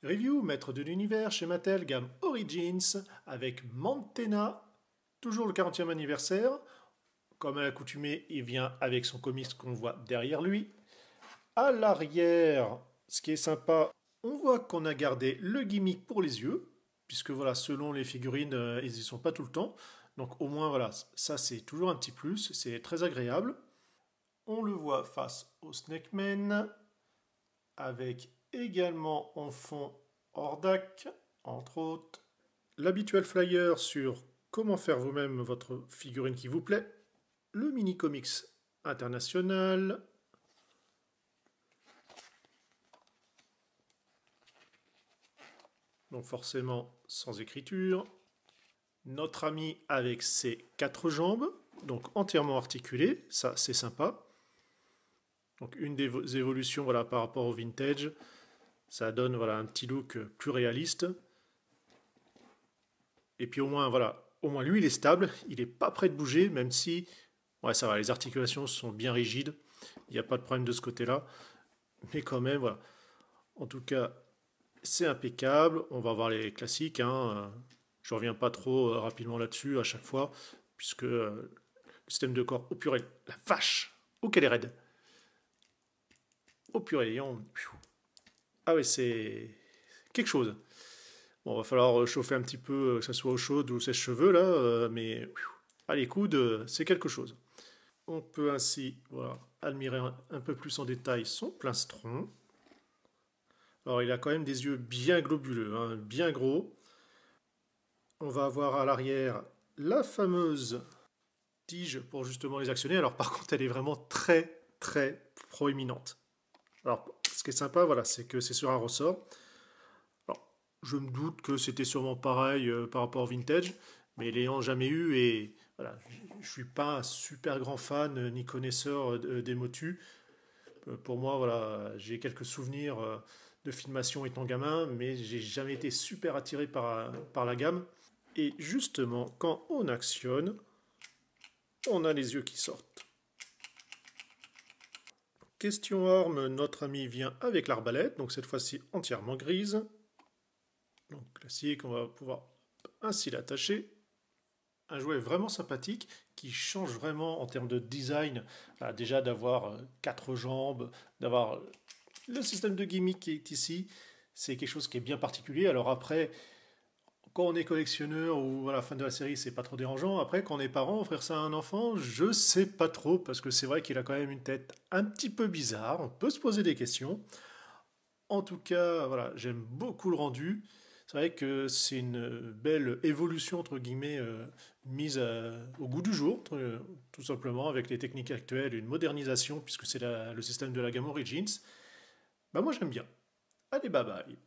Review, maître de l'univers chez Mattel, gamme Origins, avec Mantena, toujours le 40e anniversaire. Comme à l'accoutumée, il vient avec son comics qu'on voit derrière lui. À l'arrière, ce qui est sympa, on voit qu'on a gardé le gimmick pour les yeux, puisque voilà, selon les figurines, ils n'y sont pas tout le temps. Donc au moins, voilà, ça c'est toujours un petit plus, c'est très agréable. On le voit face au Snake Man, avec également en fond Hordak, entre autres. L'habituel flyer sur comment faire vous-même votre figurine qui vous plaît. Le mini comics international. Donc forcément sans écriture. Notre ami avec ses 4 jambes, donc entièrement articulé, ça c'est sympa. Donc une des évolutions voilà, par rapport au vintage, ça donne voilà, un petit look plus réaliste. Et puis au moins, voilà, au moins lui il est stable, il n'est pas prêt de bouger, même si ouais, ça va, les articulations sont bien rigides, il n'y a pas de problème de ce côté-là. Mais quand même, voilà. En tout cas, c'est impeccable. On va voir les classiques. Hein. Je ne reviens pas trop rapidement là-dessus à chaque fois, puisque le système de corps, oh purée, la vache, oh qu'elle est raide. Oh purée, ah oui, c'est quelque chose. Bon, va falloir chauffer un petit peu, que ce soit au chaud ou sèche-cheveux là, mais ah, les coudes, c'est quelque chose. On peut ainsi voilà, admirer un peu plus en détail son plastron. Alors il a quand même des yeux bien globuleux, hein, bien gros. On va avoir à l'arrière la fameuse tige pour justement les actionner. Alors par contre elle est vraiment très très proéminente. Alors ce qui est sympa voilà, c'est que c'est sur un ressort. Alors, je me doute que c'était sûrement pareil par rapport au vintage, mais l'ayant jamais eu et voilà, je suis pas un super grand fan ni connaisseur des motus. Pour moi, voilà, j'ai quelques souvenirs de filmation étant gamin, mais j'ai jamais été super attiré par la gamme. Et justement, quand on actionne, on a les yeux qui sortent. Question arme, notre ami vient avec l'arbalète, donc cette fois-ci entièrement grise. Donc classique, on va pouvoir ainsi l'attacher. Un jouet vraiment sympathique qui change vraiment en termes de design. Déjà d'avoir 4 jambes, d'avoir le système de gimmick qui est ici, c'est quelque chose qui est bien particulier. Alors après, quand on est collectionneur ou voilà, fan de la série, c'est pas trop dérangeant. Après, quand on est parent, offrir ça à un enfant, je sais pas trop, parce que c'est vrai qu'il a quand même une tête un petit peu bizarre. On peut se poser des questions. En tout cas, voilà, j'aime beaucoup le rendu. C'est vrai que c'est une belle évolution, entre guillemets, mise au goût du jour, tout simplement, avec les techniques actuelles, une modernisation, puisque c'est le système de la gamme Origins. Bah moi j'aime bien. Allez, bye bye.